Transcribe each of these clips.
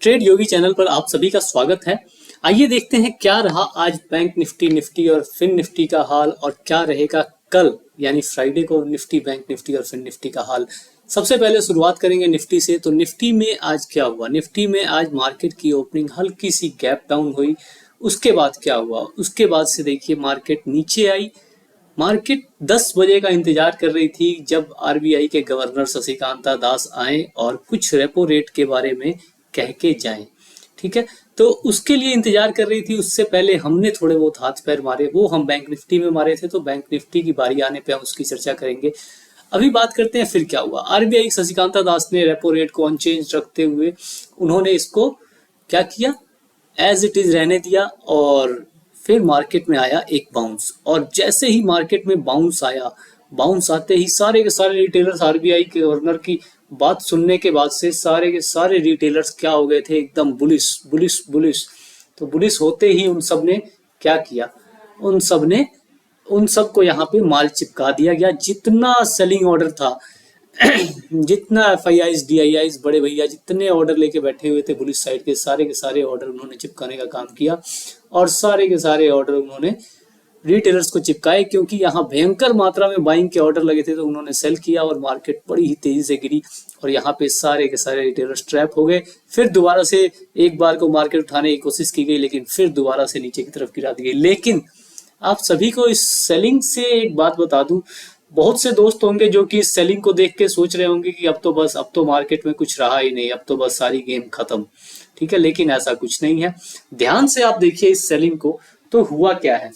Trade योगी channel पर आप सभी का स्वागत है। आइए देखते हैं क्या रहा आज बैंक निफ्टी और फिन निफ्टी का हाल और क्या रहेगा कल यानी फ्राइडे को निफ्टी, बैंक निफ्टी और फिन निफ्टी का हाल। सबसे पहले शुरुआत करेंगे निफ्टी से। तो निफ्टी में आज क्या हुआ? निफ्टी में आज मार्केट की ओपनिंग हल्की सी गैप डाउन हुई। उसके बाद क्या हुआ? उसके बाद से देखिए मार्केट नीचे आई। मार्केट 10 बजे का इंतजार कर रही थी जब आरबीआई के गवर्नर शक्तिकांता दास आए और कुछ रेपो रेट के बारे में कह के जाएं। ठीक है, तो उसके लिए इंतजार कर रही थी। उससे पहले हमने थोड़े बहुत हाथ पैर मारे, वो हम बैंक निफ्टी में मारे थे। तो बैंक निफ्टी की बारी आने पे हम उसकी चर्चा करेंगे। अभी बात करते हैं फिर क्या हुआ। आरबीआई शक्तिकांता दास ने रेपो रेट को अनचेंज रखते हुए उन्होंने इसको क्या किया, एज इट इज रहने दिया। और फिर मार्केट में आया एक बाउंस, और जैसे ही मार्केट में बाउंस आया, बाउंस आते ही सारे के सारे रिटेलर्स आरबीआई के गवर्नर की बात सुनने के बाद से सारे के सारे रिटेलर्स क्या हो गए थे, एकदम बुलिश बुलिश बुलिश। तो बुलिश होते ही उन सब ने क्या किया, उन सब को यहाँ पे माल चिपका दिया गया। जितना सेलिंग ऑर्डर था जितना एफआईआईज डीआईआईज बड़े भैया जितने ऑर्डर लेके बैठे हुए थे बुलिश साइड के सारे ऑर्डर उन्होंने चिपकाने का काम किया। और सारे के सारे ऑर्डर उन्होंने रिटेलर्स को चिपकाए, क्योंकि यहाँ भयंकर मात्रा में बाइंग के ऑर्डर लगे थे। तो उन्होंने सेल किया और मार्केट बड़ी ही तेजी से गिरी और यहाँ पे सारे के सारे रिटेलर्स ट्रैप हो गए। फिर दोबारा से एक बार को मार्केट उठाने की कोशिश की गई, लेकिन फिर दोबारा से नीचे की तरफ गिरा दी गई। लेकिन आप सभी को इस सेलिंग से एक बात बता दूं, बहुत से दोस्त होंगे जो कि इस सेलिंग को देख के सोच रहे होंगे कि अब तो मार्केट में कुछ रहा ही नहीं, अब तो बस सारी गेम खत्म। ठीक है, लेकिन ऐसा कुछ नहीं है। ध्यान से आप देखिए इस सेलिंग को, तो हुआ क्या है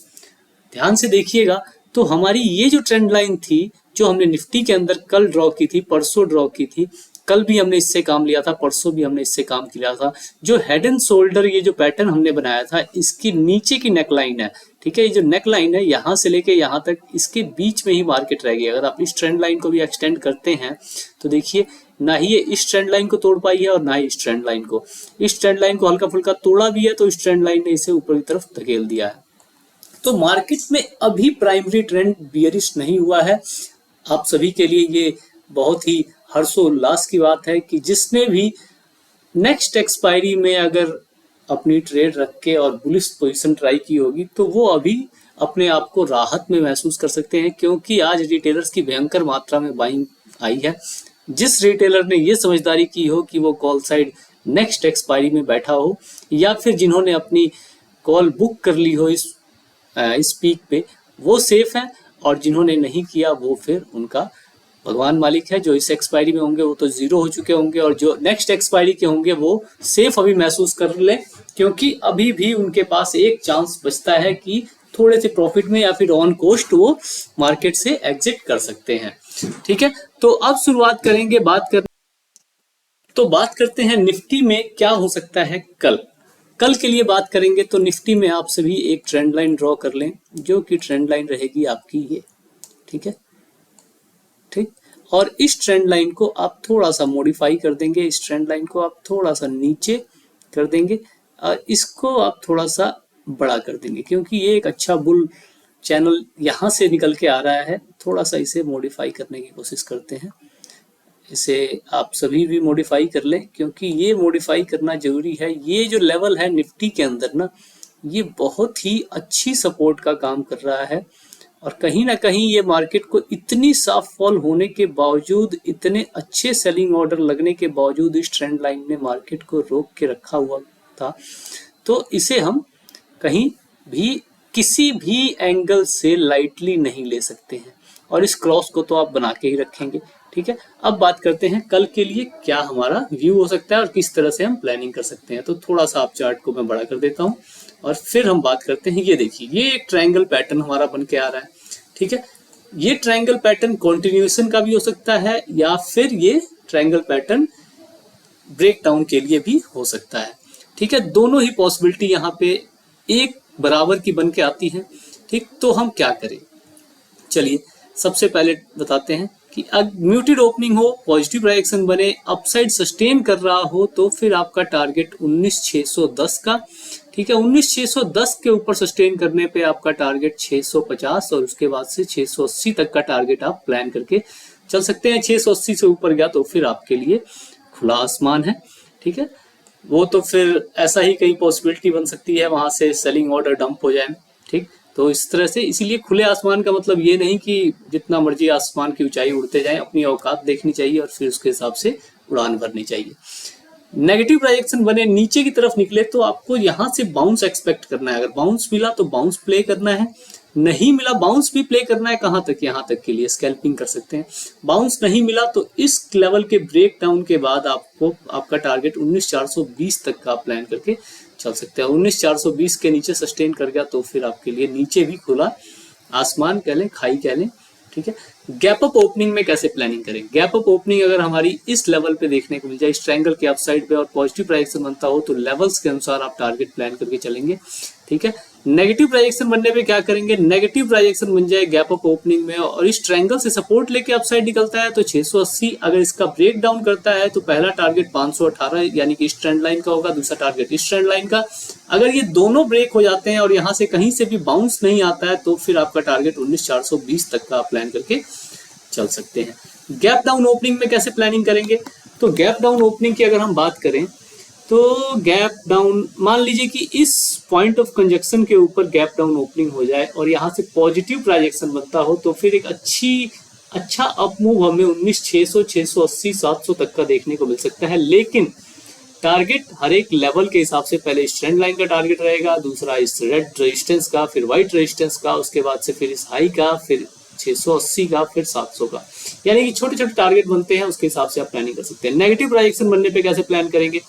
ध्यान से देखिएगा। तो हमारी ये जो ट्रेंड लाइन थी, जो हमने निफ्टी के अंदर कल ड्रॉ की थी, परसों ड्रॉ की थी, कल भी हमने इससे काम लिया था, परसों भी हमने इससे काम किया था। जो हेड एंड शोल्डर ये जो पैटर्न हमने बनाया था, इसकी नीचे की नेक लाइन है। ठीक है, ये जो नेक लाइन है यहाँ से लेके यहाँ तक, इसके बीच में ही मार्केट रहेगी। अगर आप इस ट्रेंड लाइन को भी एक्सटेंड करते हैं तो देखिए ना ही ये इस ट्रेंड लाइन को तोड़ पाई है और ना ही इस ट्रेंड लाइन को। इस ट्रेंड लाइन को हल्का फुल्का तोड़ा भी है, तो इस ट्रेंड लाइन ने इसे ऊपर की तरफ धकेल दिया है। तो मार्केट में अभी प्राइमरी ट्रेंड बियरिश नहीं हुआ है। आप सभी के लिए ये बहुत ही हर्षोल्लास की बात है कि जिसने भी नेक्स्ट एक्सपायरी में अगर अपनी ट्रेड रख के और बुलिश पोजीशन ट्राई की होगी, तो वो अभी अपने आप को राहत में महसूस कर सकते हैं, क्योंकि आज रिटेलर्स की भयंकर मात्रा में बाइंग आई है। जिस रिटेलर ने ये समझदारी की हो कि वो कॉल साइड नेक्स्ट एक्सपायरी में बैठा हो, या फिर जिन्होंने अपनी कॉल बुक कर ली हो इस पीक पे, वो सेफ है। और जिन्होंने नहीं किया वो फिर उनका भगवान मालिक है। जो इस एक्सपायरी में होंगे वो तो जीरो हो चुके होंगे, और जो नेक्स्ट एक्सपायरी के होंगे वो सेफ अभी महसूस कर ले, क्योंकि अभी भी उनके पास एक चांस बचता है कि थोड़े से प्रॉफिट में या फिर ऑन कॉस्ट वो मार्केट से एग्जिट कर सकते हैं। ठीक है, तो अब शुरुआत करेंगे बात करते हैं निफ्टी में क्या हो सकता है कल के लिए बात करेंगे। तो निफ्टी में आप सभी एक ट्रेंड लाइन ड्रॉ कर लें, जो कि ट्रेंड लाइन रहेगी आपकी ये। ठीक है, ठीक। और इस ट्रेंड लाइन को आप थोड़ा सा मॉडिफाई कर देंगे, इस ट्रेंड लाइन को आप थोड़ा सा नीचे कर देंगे और इसको आप थोड़ा सा बड़ा कर देंगे, क्योंकि ये एक अच्छा बुल चैनल यहाँ से निकल के आ रहा है। थोड़ा सा इसे मॉडिफाई करने की कोशिश करते हैं। इसे आप सभी भी मॉडिफाई कर लें, क्योंकि ये मॉडिफाई करना जरूरी है। ये जो लेवल है निफ्टी के अंदर ना, ये बहुत ही अच्छी सपोर्ट का काम कर रहा है। और कहीं ना कहीं ये मार्केट को इतनी साफ फॉल होने के बावजूद, इतने अच्छे सेलिंग ऑर्डर लगने के बावजूद, इस ट्रेंड लाइन ने मार्केट को रोक के रखा हुआ था। तो इसे हम कहीं भी किसी भी एंगल से लाइटली नहीं ले सकते हैं, और इस क्रॉस को तो आप बना के ही रखेंगे। ठीक है, अब बात करते हैं कल के लिए क्या हमारा व्यू हो सकता है और किस तरह से हम प्लानिंग कर सकते हैं। तो थोड़ा सा आप चार्ट को मैं बड़ा कर देता हूं और फिर हम बात करते हैं। ये देखिए, ये एक ट्रायंगल पैटर्न हमारा बन के आ रहा है। ठीक है, ये ट्रायंगल पैटर्न कंटिन्यूएशन का भी हो सकता है, या फिर ये ट्रायंगल पैटर्न ब्रेक डाउन के लिए भी हो सकता है। ठीक है, दोनों ही पॉसिबिलिटी यहाँ पे एक बराबर की बन के आती है। ठीक, तो हम क्या करें, चलिए सबसे पहले बताते हैं कि अगर म्यूटेड ओपनिंग हो, पॉजिटिव डायरेक्शन बने, अपसाइड सस्टेन कर रहा हो, तो फिर आपका टारगेट 19610 का। ठीक है, 19610 के ऊपर सस्टेन करने पे आपका टारगेट 650 और उसके बाद से 680 तक का टारगेट आप प्लान करके चल सकते हैं। 680 से ऊपर गया तो फिर आपके लिए खुला आसमान है। ठीक है, वो तो फिर ऐसा ही कहीं पॉसिबिलिटी बन सकती है वहां से सेलिंग ऑर्डर डंप हो जाए। ठीक, तो इस तरह से, इसीलिए खुले आसमान का मतलब ये नहीं कि जितना मर्जी आसमान की ऊंचाई उड़ते जाएं, अपनी औकात देखनी चाहिए और फिर उसके हिसाब से उड़ान भरनी चाहिए। नेगेटिव प्रोजेक्शन बने नीचे की तरफ निकले तो आपको यहां से बाउंस एक्सपेक्ट करना है। अगर बाउंस मिला तो बाउंस प्ले करना है, नहीं मिला बाउंस भी प्ले करना है। कहां तक? यहां तक के लिए स्कैल्पिंग कर सकते हैं। बाउंस नहीं मिला तो इस लेवल के ब्रेक डाउन के बाद आपको आपका टारगेट 19420 तक का प्लान करके चल सकते हैं। 19420 के नीचे सस्टेन कर गया तो फिर आपके लिए नीचे भी खुला आसमान कह लें, खाई कह लें। ठीक है, गैप अप ओपनिंग में कैसे प्लानिंग करें? गैप अप ओपनिंग अगर हमारी इस लेवल पे देखने को मिल जाए, इस ट्रायंगल के अपसाइड पे और पॉजिटिव प्राइजेक्शन बनता हो तो लेवल्स के अनुसार आप टारगेट प्लान करके चलेंगे। ठीक है, नेगेटिव प्राइजेक्शन बनने पे क्या करेंगे? नेगेटिव प्राइजेक्शन बन जाए गैप अप ओपनिंग में और इस ट्रायंगल से सपोर्ट लेके अपसाइड निकलता है तो 680। अगर इसका ब्रेक डाउन करता है तो पहला टारगेट 518 यानी कि इस ट्रेंड लाइन का होगा, दूसरा टारगेट इस ट्रेंड लाइन का। अगर ये दोनों ब्रेक हो जाते हैं और यहां से कहीं से भी बाउंस नहीं आता है तो फिर आपका टारगेट 19420 तक का प्लान करके चल सकते हैं। गैप डाउन ओपनिंग में कैसे प्लानिंग करेंगे? तो गैप डाउन ओपनिंग की अगर हम बात करें तो गैप डाउन, मान लीजिए कि इस पॉइंट ऑफ कंजक्शन के ऊपर गैप डाउन ओपनिंग हो जाए और यहां से पॉजिटिव प्रोजेक्शन बनता हो तो फिर एक अच्छा अप मूव हमें 19600, 680, 700 तक का देखने को मिल सकता है। लेकिन टारगेट हर एक लेवल के हिसाब से पहले इस ट्रेंड लाइन का टारगेट रहेगा, दूसरा इस रेड रेजिस्टेंस का, फिर व्हाइट रेजिस्टेंस का, उसके बाद से फिर इस हाई का, फिर 680 का, फिर 700 का। यानी कि छोटे छोटे टारगेट बनते हैं, उसके हिसाब से आप प्लानिंग कर सकते हैं। नेगेटिव प्रोजेक्शन बनने पे कैसे प्लान करेंगे?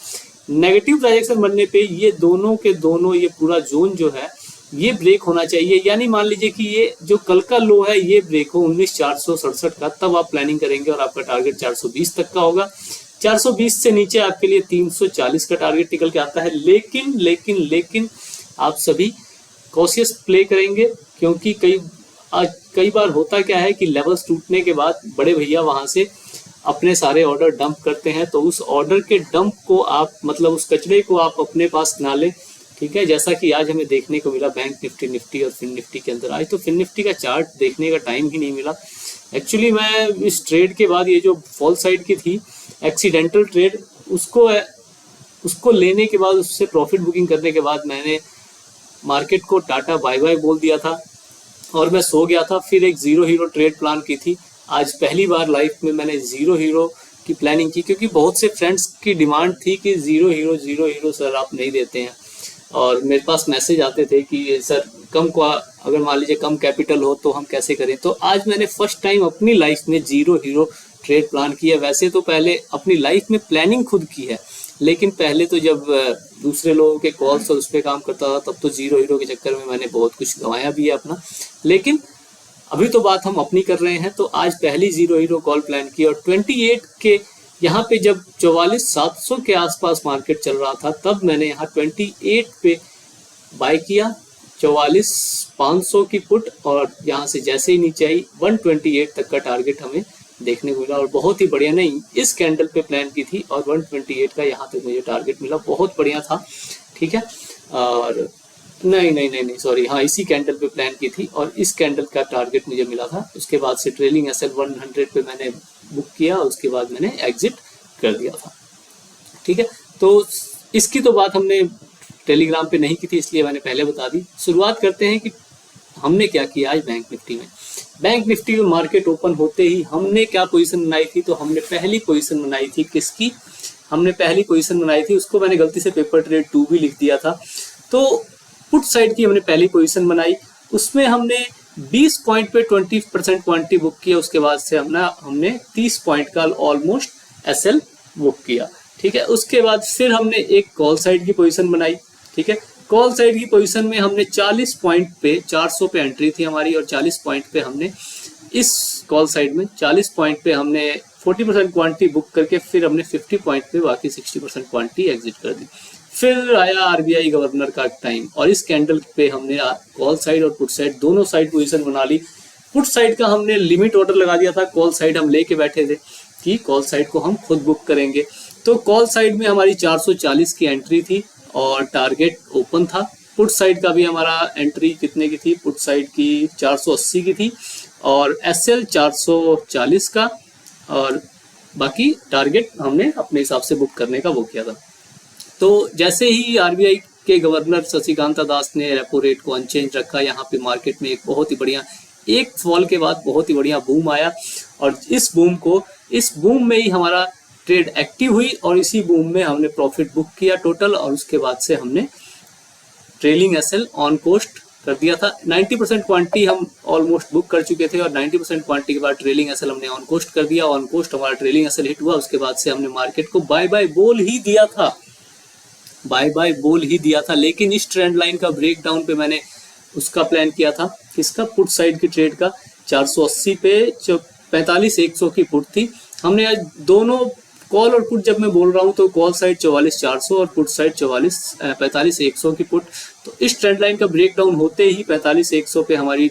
नेगेटिव प्रोजेक्शन बनने पे ये दोनों के दोनों, ये पूरा जोन जो है ये ब्रेक होना चाहिए। यानी मान लीजिए कि ये जो कल का लो है ये ब्रेक हो 19467 का, तब आप प्लानिंग करेंगे और आपका टारगेट 420 तक का होगा। 420 से नीचे आपके लिए 340 का टारगेट निकल के आता है। लेकिन लेकिन लेकिन आप सभी कॉशियस प्ले करेंगे, क्योंकि कई बार होता क्या है कि लेवल्स टूटने के बाद बड़े भैया वहां से अपने सारे ऑर्डर डंप करते हैं, तो उस ऑर्डर के डंप को आप, मतलब उस कचरे को आप अपने पास ना लें। ठीक है, जैसा कि आज हमें देखने को मिला बैंक निफ्टी और फिन निफ्टी के अंदर। आज तो फिन निफ्टी का चार्ट देखने का टाइम ही नहीं मिला। एक्चुअली मैं इस ट्रेड के बाद, ये जो फॉल साइड की थी एक्सीडेंटल ट्रेड, उसको लेने के बाद, उससे प्रॉफिट बुकिंग करने के बाद मैंने मार्केट को टाटा बाय बाय बोल दिया था और मैं सो गया था। फिर एक जीरो हीरो ट्रेड प्लान की थी। आज पहली बार लाइफ में मैंने जीरो हीरो की प्लानिंग की, क्योंकि बहुत से फ्रेंड्स की डिमांड थी कि जीरो हीरो सर आप नहीं देते हैं, और मेरे पास मैसेज आते थे कि सर अगर मान लीजिए कम कैपिटल हो तो हम कैसे करें। तो आज मैंने फर्स्ट टाइम अपनी लाइफ में जीरो हीरो ट्रेड प्लान किया। वैसे तो पहले अपनी लाइफ में प्लानिंग खुद की है, लेकिन पहले तो जब दूसरे लोगों के कॉल्स और उस पर काम करता था तब तो जीरो हीरो के चक्कर में मैंने बहुत कुछ गंवाया भी है अपना। लेकिन अभी तो बात हम अपनी कर रहे हैं। तो आज पहली जीरो हीरो कॉल प्लान की और 28 के यहाँ पे जब 44,700 के आसपास मार्केट चल रहा था तब मैंने यहाँ 28 पे बाय किया, 44,500 की पुट, और यहाँ से जैसे ही नीचे आई 128 तक का टारगेट हमें देखने को मिला और बहुत ही बढ़िया। नहीं, इस कैंडल पे प्लान की थी और 128 का यहाँ तक मुझे टारगेट मिला, बहुत बढ़िया था। ठीक है, और नहीं सॉरी, हाँ इसी कैंडल पे प्लान की थी और इस कैंडल का टारगेट मुझे मिला था। उसके बाद से ट्रेलिंग एसएल 100 पे मैंने बुक किया, उसके बाद मैंने एग्जिट कर दिया था। ठीक है, तो इसकी तो बात हमने टेलीग्राम पे नहीं की थी, इसलिए मैंने पहले बता दी। शुरुआत करते हैं कि हमने क्या किया आज बैंक निफ्टी में। बैंक निफ्टी में मार्केट ओपन होते ही हमने क्या पोजीशन बनाई थी? तो हमने पहली पोजीशन बनाई थी किसकी? हमने पहली पोजीशन बनाई थी, उसको मैंने गलती से पेपर ट्रेड 2 भी लिख दिया था। तो पुट साइड की हमने पहली पोजीशन बनाई, उसमें हमने 20 पॉइंट पे 20% क्वांटिटी बुक किया। उसके बाद से हमने 30 पॉइंट का ऑलमोस्ट एसएल बुक किया। ठीक है, उसके बाद फिर हमने एक कॉल साइड की पोजीशन बनाई। ठीक है, कॉल साइड की पोजीशन में हमने 40 पॉइंट पे 400 पे एंट्री थी हमारी और 40 पॉइंट पे हमने इस कॉल साइड में 40 पॉइंट पे हमने 40% क्वांटिटी बुक करके फिर हमने 50 पॉइंट पे बाकी 60% क्वांटिटी एग्जिट कर दी। फिर आया आरबीआई गवर्नर का टाइम और इस कैंडल पे हमने कॉल साइड और पुट साइड दोनों साइड पोजीशन बना ली। पुट साइड का हमने लिमिट ऑर्डर लगा दिया था, कॉल साइड हम लेके बैठे थे कि कॉल साइड को हम खुद बुक करेंगे। तो कॉल साइड में हमारी 440 की एंट्री थी और टारगेट ओपन था। पुट साइड का भी हमारा एंट्री कितने की थी? पुट साइड की 480 की थी और एसएल 440 का, और बाकी टारगेट हमने अपने हिसाब से बुक करने का वो किया था। तो जैसे ही आरबीआई के गवर्नर शशिकांता दास ने रेपो रेट को अनचेंज रखा, यहाँ पे मार्केट में एक बहुत ही बढ़िया, एक फॉल के बाद बहुत ही बढ़िया बूम आया, और इस बूम में ही हमारा ट्रेड एक्टिव हुई, और इसी बूम में हमने प्रॉफिट बुक किया टोटल, और उसके बाद से हमने ट्रेलिंग एसएल ऑन कोस्ट कर दिया था। 90% क्वांटिटी हम ऑलमोस्ट बुक कर चुके थे, और 90% क्वांटिटी के बाद ट्रेलिंग एसएल हमने ऑन कोस्ट कर दिया। ऑन कोस्ट हमारा ट्रेलिंग एसएल हिट हुआ, उसके बाद से हमने मार्केट को बाय बाय बोल ही दिया था, लेकिन इस ट्रेंड लाइन का ब्रेक डाउन पे मैंने उसका प्लान किया था, किसका, पुट साइड की ट्रेड का। 480 पे 45,100 की पुट थी। हमने आज दोनों कॉल और पुट, जब मैं बोल रहा हूँ तो कॉल साइड 44,400 और पुट साइड 45,100 की पुट। तो इस ट्रेंड लाइन का ब्रेक डाउन होते ही 45,100 पे हमारी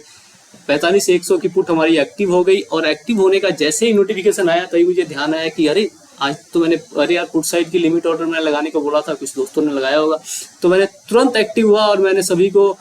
45,100 की पुट हमारी एक्टिव हो गई, और एक्टिव होने का जैसे ही नोटिफिकेशन आया तभी मुझे ध्यान आया कि अरे आज तो अरे यार पुट साइड की लिमिट ऑर्डर मैंने लगाने को बोला था, कुछ दोस्तों ने लगाया होगा। तो मैंने तुरंत एक्टिव हुआ, और मैंने सभी को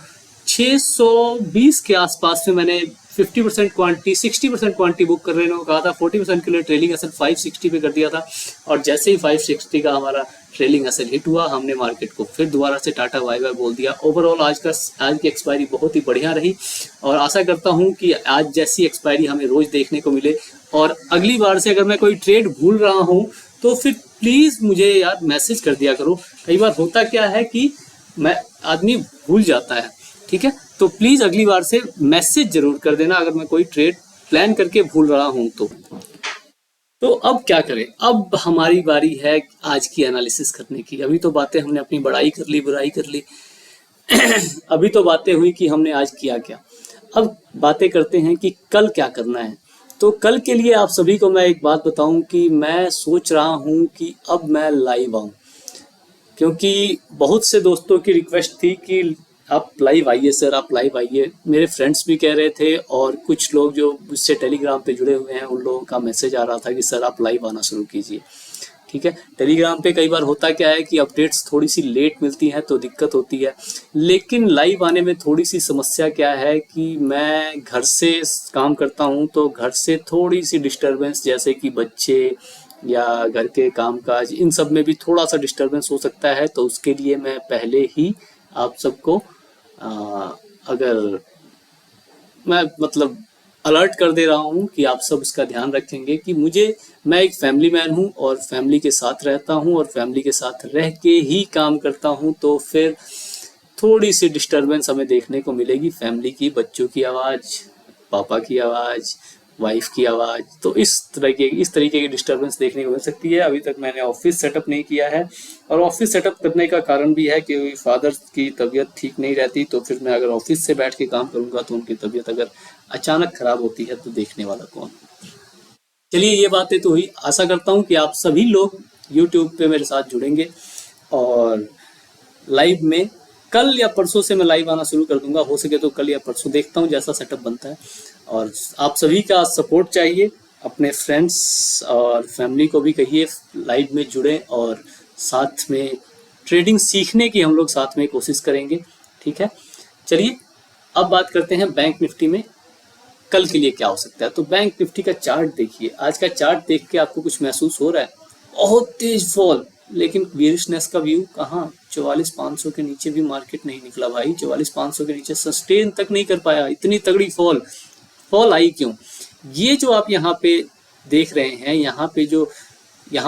620 के आसपास में मैंने 50% क्वांटिटी 60% क्वांटिटी बुक कर रहे को कहा था। 40% के लिए ट्रेलिंग एसएल 560 पे कर दिया था, और जैसे ही 560 का हमारा ट्रेलिंग एसएल हिट हुआ, हमने मार्केट को फिर दोबारा से टाटा बाय बाय बोल दिया। ओवरऑल आज की एक्सपायरी बहुत ही बढ़िया रही, और आशा करता हूं कि आज जैसी एक्सपायरी हमें रोज देखने को मिले। और अगली बार से अगर मैं कोई ट्रेड भूल रहा हूं तो फिर प्लीज मुझे यार मैसेज कर दिया करो। कई बार होता क्या है कि आदमी भूल जाता है, ठीक है, तो प्लीज अगली बार से मैसेज जरूर कर देना अगर मैं कोई ट्रेड प्लान करके भूल रहा हूं तो अब क्या करें। अब हमारी बारी है आज की एनालिसिस करने की। अभी तो बातें हमने अपनी बड़ाई कर ली, बुराई कर ली अभी तो बातें हुई कि हमने आज किया क्या। अब बातें करते हैं कि कल क्या करना है। तो कल के लिए आप सभी को मैं एक बात बताऊं कि मैं सोच रहा हूं कि अब मैं लाइव आऊं, क्योंकि बहुत से दोस्तों की रिक्वेस्ट थी कि आप लाइव आइए सर, आप लाइव आइए। मेरे फ्रेंड्स भी कह रहे थे, और कुछ लोग जो मुझसे टेलीग्राम पे जुड़े हुए हैं उन लोगों का मैसेज आ रहा था कि सर आप लाइव आना शुरू कीजिए। ठीक है, टेलीग्राम पे कई बार होता क्या है कि अपडेट्स थोड़ी सी लेट मिलती हैं तो दिक्कत होती है, लेकिन लाइव आने में थोड़ी सी समस्या क्या है कि मैं घर से काम करता हूं, तो घर से थोड़ी सी डिस्टर्बेंस, जैसे कि बच्चे या घर के कामकाज, इन सब में भी थोड़ा सा डिस्टर्बेंस हो सकता है। तो उसके लिए मैं पहले ही आप सबको अगर मैं मतलब अलर्ट कर दे रहा हूं कि आप सब इसका ध्यान रखेंगे कि मैं एक फैमिली मैन हूं, और फैमिली के साथ रहता हूं, और फैमिली के साथ रह के ही काम करता हूं। तो फिर थोड़ी सी डिस्टर्बेंस हमें देखने को मिलेगी, फैमिली की, बच्चों की आवाज़, पापा की आवाज़, वाइफ की आवाज़। तो इस तरीके की डिस्टर्बेंस देखने को मिल सकती है। अभी तक मैंने ऑफिस सेटअप नहीं किया है, और ऑफिस सेटअप करने का कारण भी है कि फादर की तबीयत ठीक नहीं रहती, तो फिर मैं अगर ऑफिस से बैठ के काम करूंगा तो उनकी तबीयत अगर अचानक खराब होती है तो देखने वाला कौन। चलिए, ये बातें तो हुई। आशा करता हूँ कि आप सभी लोग यूट्यूब पे मेरे साथ जुड़ेंगे, और लाइव में कल या परसों से मैं लाइव आना शुरू कर दूंगा। हो सके तो कल या परसों, देखता हूँ जैसा सेटअप बनता है। और आप सभी का सपोर्ट चाहिए, अपने फ्रेंड्स और फैमिली को भी कहिए लाइव में जुड़ें, और साथ में ट्रेडिंग सीखने की हम लोग साथ में कोशिश करेंगे। ठीक है, चलिए अब बात करते हैं बैंक निफ्टी में कल के लिए क्या हो सकता है। तो बैंक निफ्टी का चार्ट देखिए, आज का चार्ट देख के आपको कुछ महसूस हो रहा है? बहुत तेज फॉल, लेकिन बेरिशनेस का व्यू कहाँ, 44,500 के नीचे भी मार्केट नहीं निकला भाई। 44,500 के नीचे सस्टेन तक नहीं कर पाया। इतनी तगड़ी फॉल आई क्यों? ये जो आप यहाँ पे देख रहे हैं, यहाँ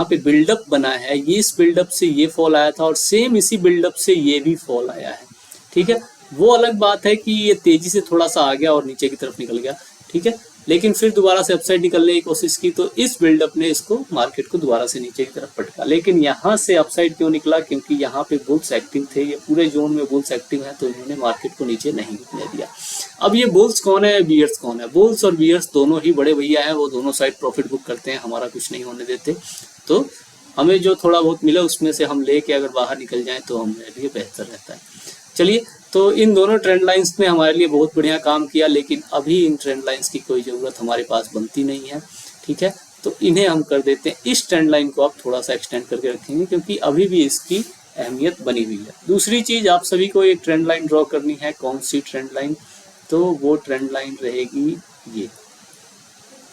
पे बिल्डअप बना है, ये इस बिल्डअप से ये फॉल आया था, और सेम इसी बिल्डअप से ये भी फॉल आया है। ठीक है, वो अलग बात है कि ये तेजी से थोड़ा सा आ गया और नीचे की तरफ निकल गया। ठीक है, लेकिन फिर दोबारा से अपसाइड निकलने की कोशिश की, तो इस बिल्डअप ने इसको मार्केट को दोबारा से नीचे की तरफ पटका। लेकिन यहाँ से अपसाइड क्यों निकला? क्योंकि यहाँ पे बुल्स एक्टिव थे, ये पूरे जोन में बुल्स एक्टिव है, तो इन्होंने मार्केट को नीचे नहीं निकलने दिया। अब ये बुल्स कौन है, बियर्स कौन है? बुल्स और बियर्स दोनों ही बड़े भैया हैं, वो दोनों साइड प्रॉफिट बुक करते हैं, हमारा कुछ नहीं होने देते। तो हमें जो थोड़ा बहुत मिला उसमें से हम लेके अगर बाहर निकल जाएं तो हमारे लिए बेहतर रहता है। चलिए, तो इन दोनों ट्रेंड लाइंस ने हमारे लिए बहुत बढ़िया काम किया, लेकिन अभी इन ट्रेंड लाइंस की कोई ज़रूरत हमारे पास बनती नहीं है। ठीक है, तो इन्हें हम कर देते हैं, इस ट्रेंड लाइन को आप थोड़ा सा एक्सटेंड करके रखेंगे, क्योंकि अभी भी इसकी अहमियत बनी हुई है। दूसरी चीज़, आप सभी को एक ट्रेंड लाइन ड्रॉ करनी है। कौन सी ट्रेंड लाइन? तो वो ट्रेंड लाइन रहेगी ये।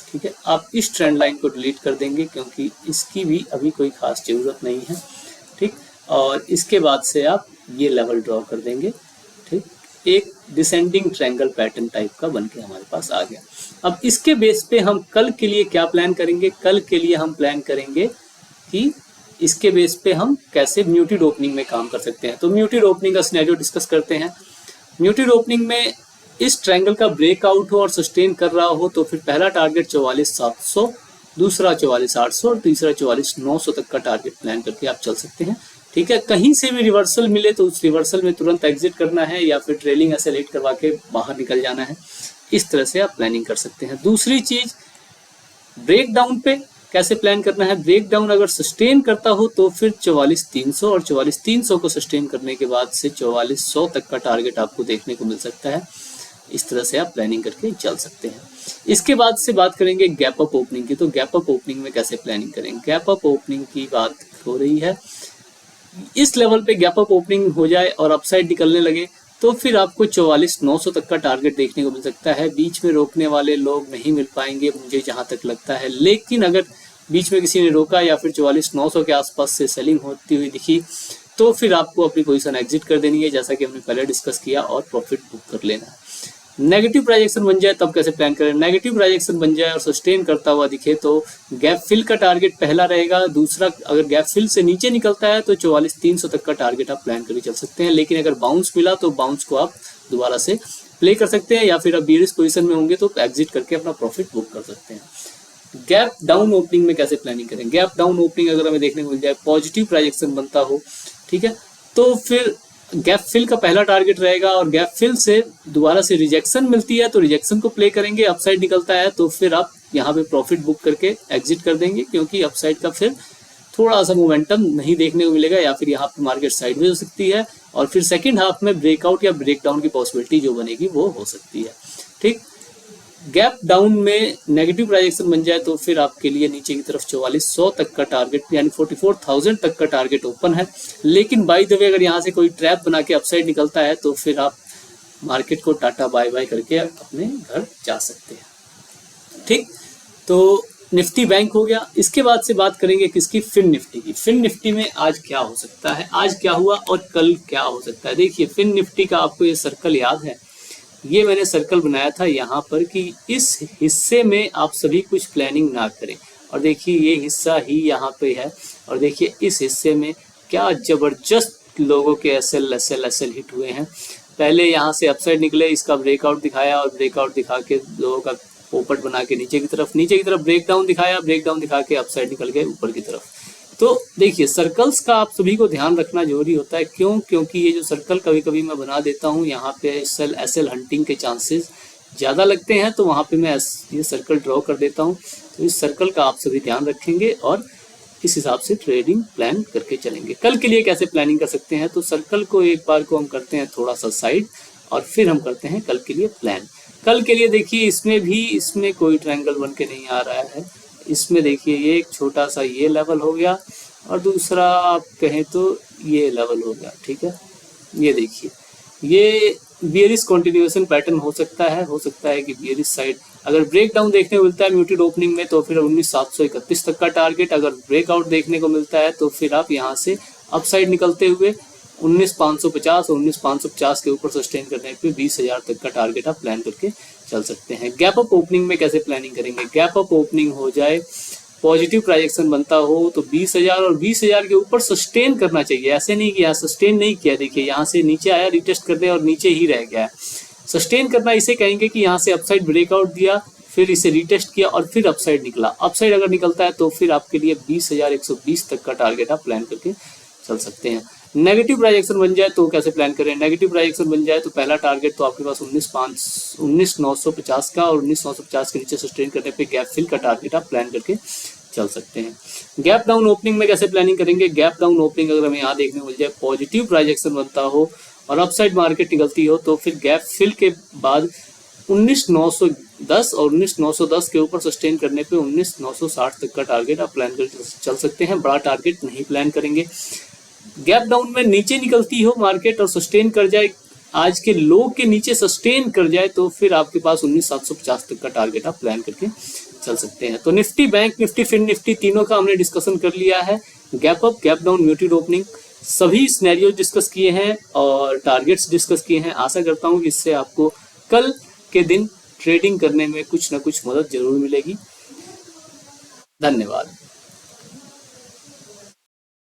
ठीक है, आप इस ट्रेंड लाइन को डिलीट कर देंगे, क्योंकि इसकी भी अभी कोई खास ज़रूरत नहीं है। ठीक, और इसके बाद से आप ये लेवल ड्रॉ कर देंगे। ठीक, एक डिसेंडिंग ट्रायंगल पैटर्न टाइप का बन के हमारे पास आ गया। अब इसके बेस पे हम कल के लिए क्या प्लान करेंगे? कल के लिए हम प्लान करेंगे कि इसके बेस पे हम कैसे म्यूटेड ओपनिंग में काम कर सकते हैं। तो म्यूटेड ओपनिंग का सिनेरियो डिस्कस करते हैं। म्यूटेड ओपनिंग में इस ट्रायंगल का ब्रेकआउट हो और सस्टेन कर रहा हो तो फिर पहला टारगेट 44,700, दूसरा 44,800 और तीसरा 44,900 तक का टारगेट प्लान करके आप चल सकते हैं। ठीक है, कहीं से भी रिवर्सल मिले तो उस रिवर्सल में तुरंत एग्जिट करना है या फिर ट्रेलिंग एसएल हिट करवा के बाहर निकल जाना है। इस तरह से आप प्लानिंग कर सकते हैं। दूसरी चीज, ब्रेक डाउन पे कैसे प्लान करना है? ब्रेक डाउन अगर सस्टेन करता हो तो फिर 44,300 और 44,300 को सस्टेन करने के बाद से 44,100 तक का टारगेट आपको देखने को मिल सकता है। इस तरह से आप प्लानिंग करके चल सकते हैं। इसके बाद से बात करेंगे गैप अप ओपनिंग की। तो गैप अप ओपनिंग में कैसे प्लानिंग करेंगे? गैप अप ओपनिंग की बात हो रही है, इस लेवल पे गैप अप ओपनिंग हो जाए और अपसाइड निकलने लगे तो फिर आपको 44,900 तक का टारगेट देखने को मिल सकता है। बीच में रोकने वाले लोग नहीं मिल पाएंगे मुझे जहां तक लगता है, लेकिन अगर बीच में किसी ने रोका या फिर 44,900 के आसपास से सेलिंग होती हुई दिखी तो फिर आपको अपनी पोजीशन एग्जिट कर देनी है, जैसा कि हमने पहले डिस्कस किया, और प्रॉफिट बुक कर लेना है। नेगेटिव प्राइजेक्शन बन जाए तब कैसे प्लान करें? नेगेटिव प्राइजेक्शन बन जाए और सस्टेन करता हुआ दिखे तो गैप फिल का टारगेट पहला रहेगा। दूसरा, अगर गैप फिल से नीचे निकलता है तो 44,300 तक का टारगेट आप प्लान करके चल सकते हैं। लेकिन अगर बाउंस मिला तो बाउंस को आप दोबारा से प्ले कर सकते हैं या फिर आप बीरिश पोजीशन में होंगे तो एग्जिट करके अपना प्रॉफिट बुक कर सकते हैं। गैप डाउन ओपनिंग में कैसे प्लानिंग करें? गैप डाउन ओपनिंग अगर हमें देखने को मिल जाए, पॉजिटिव प्राइजेक्शन बनता हो, ठीक है, तो फिर गैप फिल का पहला टारगेट रहेगा और गैप फिल से दोबारा से रिजेक्शन मिलती है तो रिजेक्शन को प्ले करेंगे। अपसाइड निकलता है तो फिर आप यहाँ पे प्रॉफिट बुक करके एग्जिट कर देंगे, क्योंकि अपसाइड का फिर थोड़ा सा मोमेंटम नहीं देखने को मिलेगा या फिर यहाँ पे मार्केट साइडवेज हो सकती है और फिर सेकंड हाफ में ब्रेकआउट या ब्रेकडाउन की पॉसिबिलिटी जो बनेगी वो हो सकती है। ठीक, गैप डाउन में नेगेटिव प्राइजेक्शन बन जाए तो फिर आपके लिए नीचे की तरफ 4400 तक का टारगेट यानी 44,000 तक का टारगेट ओपन है। लेकिन बाय द वे अगर यहाँ से कोई ट्रैप बना के अपसाइड निकलता है तो फिर आप मार्केट को टाटा बाय बाय करके अपने घर जा सकते हैं। ठीक, तो निफ्टी बैंक हो गया। इसके बाद से बात करेंगे किसकी? फिन निफ्टी की। फिन निफ्टी में आज क्या हो सकता है, आज क्या हुआ और कल क्या हो सकता है। देखिए, फिन निफ्टी का आपको ये सर्कल याद है, ये मैंने सर्कल बनाया था यहाँ पर कि इस हिस्से में आप सभी कुछ प्लानिंग ना करें। और देखिए ये हिस्सा ही यहाँ पे है और देखिए इस हिस्से में क्या जबरदस्त लोगों के एसएल हिट हुए हैं। पहले यहाँ से अपसाइड निकले, इसका ब्रेकआउट दिखाया और ब्रेकआउट दिखा के लोगों का पोपट बना के नीचे की तरफ ब्रेकडाउन दिखाया, ब्रेकडाउन दिखा के अपसाइड निकल गए ऊपर की तरफ। तो देखिए सर्कल्स का आप सभी को ध्यान रखना जरूरी होता है। क्यों? क्योंकि ये जो सर्कल कभी कभी मैं बना देता हूँ यहाँ पे एसएल हंटिंग के चांसेस ज़्यादा लगते हैं, तो वहाँ पे मैं ये सर्कल ड्रॉ कर देता हूँ। तो इस सर्कल का आप सभी ध्यान रखेंगे और इस हिसाब से ट्रेडिंग प्लान करके चलेंगे। कल के लिए कैसे प्लानिंग कर सकते हैं? तो सर्कल को एक बार को हम करते हैं थोड़ा सा साइड और फिर हम करते हैं कल के लिए प्लान। कल के लिए देखिए इसमें कोई ट्रायंगल बन के नहीं आ रहा है। इसमें देखिए ये एक छोटा सा ये लेवल हो गया और दूसरा आप कहें तो ये लेवल हो गया। ठीक है, ये देखिए ये बियरिश कंटिन्यूएशन पैटर्न हो सकता है कि बियरिश साइड अगर ब्रेकडाउन देखने को मिलता है म्यूटेड ओपनिंग में तो फिर 19,731 तक का टारगेट, अगर ब्रेकआउट देखने को मिलता है तो फिर आप यहाँ से अपसाइड निकलते हुए 19,550 और 19,550 के ऊपर सस्टेन करने पे 20,000 तक का टारगेट आप प्लान करके चल सकते हैं। गैप अप ओपनिंग में कैसे प्लानिंग करेंगे? गैप अप ओपनिंग हो जाए, पॉजिटिव प्राइजेक्शन बनता हो तो 20,000 और 20,000 के ऊपर सस्टेन करना चाहिए। ऐसे नहीं कि यहाँ सस्टेन नहीं किया, देखिए यहाँ से नीचे आया, रिटेस्ट करने और नीचे ही रह गया। सस्टेन करना इसे कहेंगे कि यहाँ से अपसाइड ब्रेकआउट दिया, फिर इसे रिटेस्ट किया और फिर अपसाइड निकला। अपसाइड अगर निकलता है तो फिर आपके लिए 20,120 तक का टारगेट आप प्लान करके चल सकते हैं। नेगेटिव प्राइजेक्शन बन जाए तो कैसे प्लान करें? नेगेटिव प्राइजेक्शन बन जाए तो पहला टारगेट तो आपके पास 19,950 का और 19,950 के नीचे सस्टेन करने पे गैप फिल का टारगेट आप प्लान करके चल सकते हैं। गैप डाउन ओपनिंग में कैसे प्लानिंग करेंगे? गैप डाउन ओपनिंग अगर हमें यहाँ देखने को मिल जाए, पॉजिटिव प्राइजेक्शन बनता हो और अपसाइड मार्केट निकलती हो तो फिर गैप फिल के बाद 19,910 और 19,910 के ऊपर सस्टेन करने पे 19,960 तक का टारगेट आप प्लान करके चल सकते हैं। बड़ा टारगेट नहीं प्लान करेंगे। गैप डाउन में नीचे निकलती हो मार्केट और सस्टेन कर जाए, आज के लो के नीचे सस्टेन कर जाए तो फिर आपके पास 19,750 तक का टारगेट आप प्लान करके चल सकते हैं। तो Nifty bank Nifty fin Nifty तीनों का हमने डिस्कशन कर लिया है। Gap up, gap down, muted opening सभी सिनेरियो डिस्कस किए हैं और टारगेट्स डिस्कस किए हैं। आशा करता हूँ कि इससे आपको कल के दिन ट्रेडिंग करने में कुछ ना कुछ मदद जरूर मिलेगी। धन्यवाद।